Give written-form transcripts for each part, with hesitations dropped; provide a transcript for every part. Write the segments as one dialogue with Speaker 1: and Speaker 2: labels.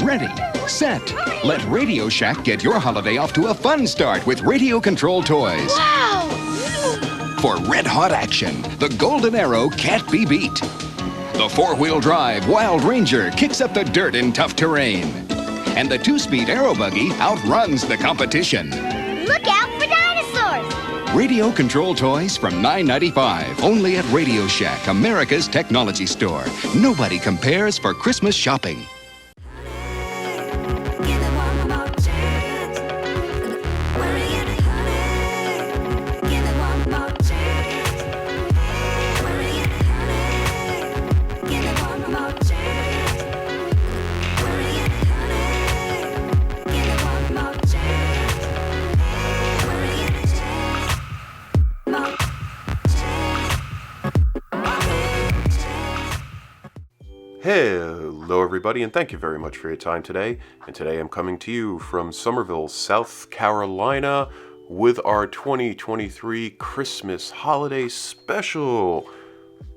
Speaker 1: ready, set. Let Radio Shack get your holiday off to a fun start with radio control toys.
Speaker 2: Wow!
Speaker 1: For red-hot action, the Golden Arrow can't be beat. The four-wheel drive Wild Ranger kicks up the dirt in tough terrain. And the two-speed Aero Buggy outruns the competition.
Speaker 2: Look out for dinosaurs!
Speaker 1: Radio control toys from $9.95, only at Radio Shack, America's technology store. Nobody compares for Christmas shopping.
Speaker 3: Hello everybody, and thank you very much for your time today. And today I'm coming to you from Summerville, South Carolina with our 2023 Christmas holiday special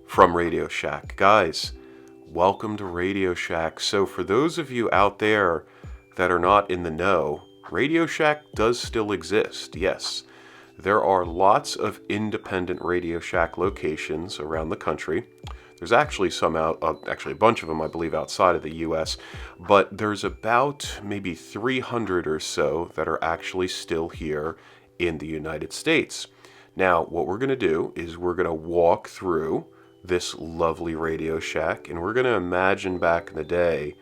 Speaker 3: from Radio Shack. Guys, welcome to Radio Shack. So for those of you out there that are not in the know, Radio Shack does still exist, yes. There are lots of independent Radio Shack locations around the country. There's actually some actually a bunch of them, I believe, outside of the U.S., but there's about maybe 300 or so that are actually still here in the United States. Now, what we're going to do is we're going to walk through this lovely Radio Shack, and we're going to imagine back in the day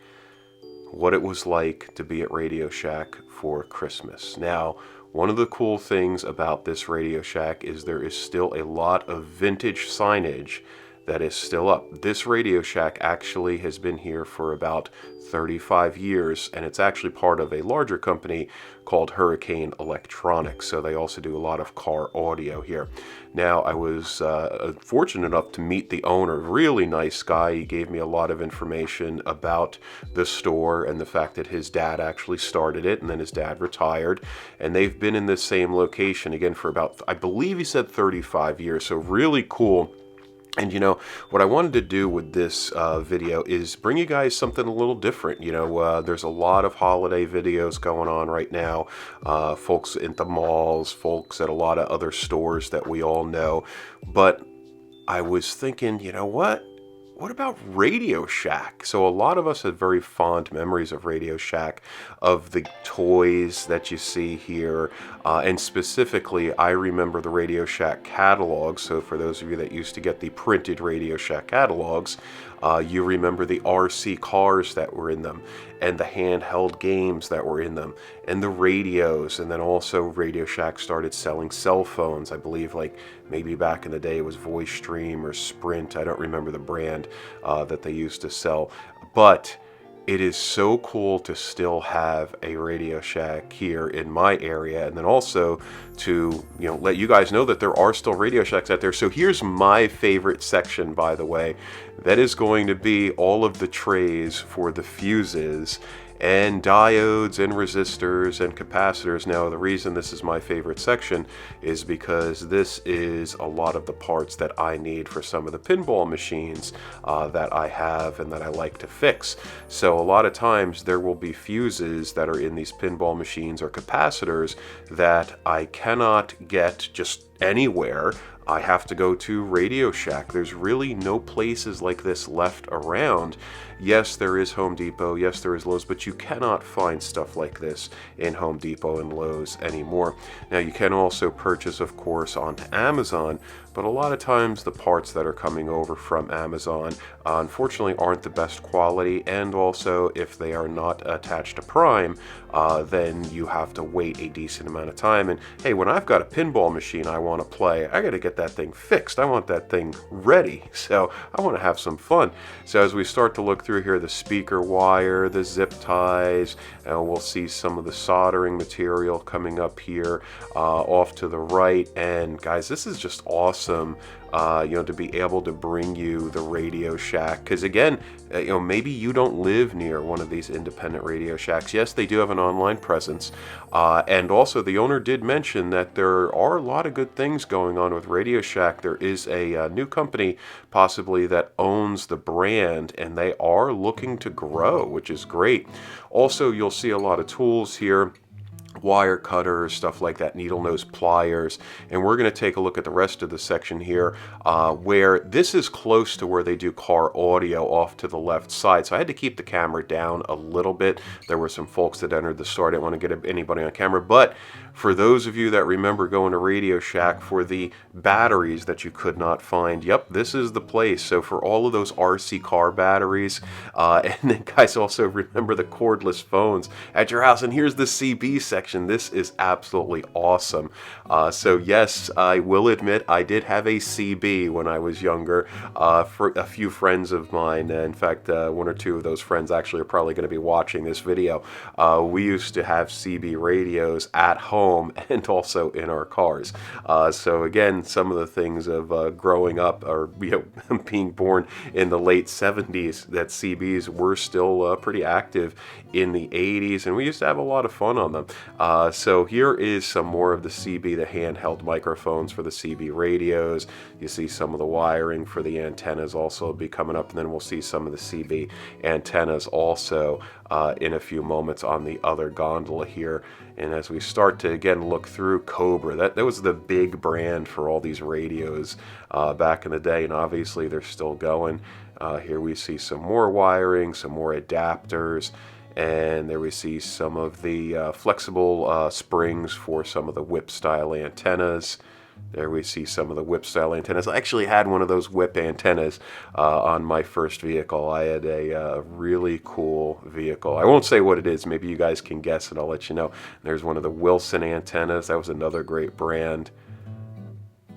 Speaker 3: what it was like to be at Radio Shack for Christmas. Now, one of the cool things about this Radio Shack is there is still a lot of vintage signage that is still up. This Radio Shack actually has been here for about 35 years, and it's actually part of a larger company called Hurricane Electronics, so they also do a lot of car audio here. Now, I was fortunate enough to meet the owner, really nice guy. He gave me a lot of information about the store and the fact that his dad actually started it, and then his dad retired, and they've been in this same location again for about, I believe he said 35 years, so really cool. And you know, what I wanted to do with this video is bring you guys something a little different. You know, there's a lot of holiday videos going on right now. Folks in the malls, folks at a lot of other stores that we all know. But I was thinking, you know what? What about Radio Shack? So a lot of us have very fond memories of Radio Shack, of the toys that you see here, and specifically, I remember the Radio Shack catalog. So for those of you that used to get the printed Radio Shack catalogs, you remember the RC cars that were in them, and the handheld games that were in them, and the radios, and then also Radio Shack started selling cell phones. I believe like maybe back in the day it was Voice Stream or Sprint. I don't remember the brand that they used to sell, but it is so cool to still have a Radio Shack here in my area, and then also to, you know, let you guys know that there are still Radio Shacks out there. So here's my favorite section, by the way. That is going to be all of the trays for the fuses and diodes and resistors and capacitors. Now, the reason this is my favorite section is because this is a lot of the parts that I need for some of the pinball machines that I have and that I like to fix. So a lot of times there will be fuses that are in these pinball machines or capacitors that I cannot get just anywhere. I have to go to Radio Shack. There's really no places like this left around. Yes, there is Home Depot. Yes, there is Lowe's, but you cannot find stuff like this in Home Depot and Lowe's anymore. Now, you can also purchase, of course, onto Amazon, but a lot of times the parts that are coming over from Amazon, unfortunately, aren't the best quality, and also if they are not attached to Prime, then you have to wait a decent amount of time. And hey, when I've got a pinball machine I want to play, I got to get that thing fixed. I want that thing ready, so I want to have some fun. So as we start to look through here, the speaker wire, the zip ties, and we'll see some of the soldering material coming up here off to the right. And guys, this is just awesome to be able to bring you the Radio Shack. Because again, maybe you don't live near one of these independent Radio Shacks. Yes, they do have an online presence. And also, the owner did mention that there are a lot of good things going on with Radio Shack. There is a new company possibly that owns the brand, and they are looking to grow, which is great. Also, you'll see a lot of tools here, wire cutters, stuff like that, needle nose pliers, and we're going to take a look at the rest of the section here, where this is close to where they do car audio off to the left side. So I had to keep the camera down a little bit. There were some folks that entered the store. I didn't want to get anybody on camera, but for those of you that remember going to Radio Shack for the batteries that you could not find, yep, this is the place. So for all of those RC car batteries, and then guys also remember the cordless phones at your house, and here's the CB section. This is absolutely awesome. So yes, I will admit I did have a CB when I was younger. For a few friends of mine, in fact, one or two of those friends actually are probably going to be watching this video. We used to have CB radios at home and also in our cars. So again, some of the things of growing up or being born in the late 70s, that CBs were still pretty active in the 80s, and we used to have a lot of fun on them. So here is some more of the CB, the handheld microphones for the CB radios. You see some of the wiring for the antennas also be coming up, and then we'll see some of the CB antennas also in a few moments on the other gondola here. And as we start to again look through Cobra, that was the big brand for all these radios back in the day, and obviously they're still going. Here we see some more wiring, some more adapters, and there we see some of the flexible springs for some of the whip style antennas. There we see some of the whip style antennas. I actually had one of those whip antennas on my first vehicle. I had a really cool vehicle. I won't say what it is. Maybe you guys can guess and I'll let you know. There's one of the Wilson antennas. That was another great brand.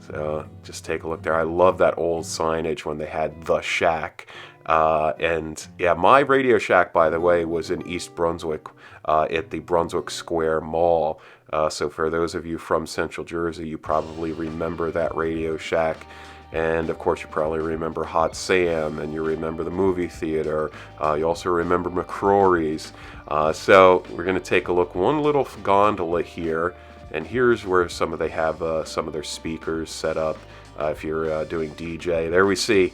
Speaker 3: So just take a look there. I love that old signage when they had The Shack. And yeah, my Radio Shack, by the way, was in East Brunswick at the Brunswick Square Mall. So for those of you from Central Jersey, you probably remember that Radio Shack. And of course, you probably remember Hot Sam, and you remember the movie theater. You also remember McCrory's. So we're going to take a look, one little gondola here. And here's where they have some of their speakers set up. If you're doing DJ, there we see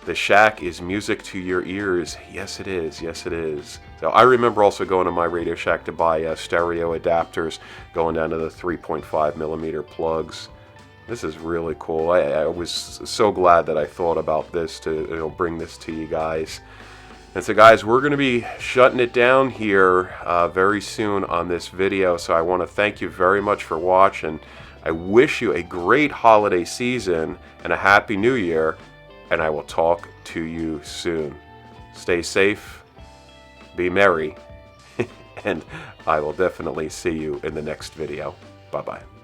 Speaker 3: The Shack is music to your ears. Yes, it is. Yes, it is. So I remember also going to my Radio Shack to buy stereo adapters, going down to the 3.5 millimeter plugs. This is really cool. I was so glad that I thought about this to bring this to you guys. And so guys, we're going to be shutting it down here very soon on this video. So I want to thank you very much for watching. I wish you a great holiday season and a happy new year. And I will talk to you soon. Stay safe, be merry, and I will definitely see you in the next video. Bye-bye.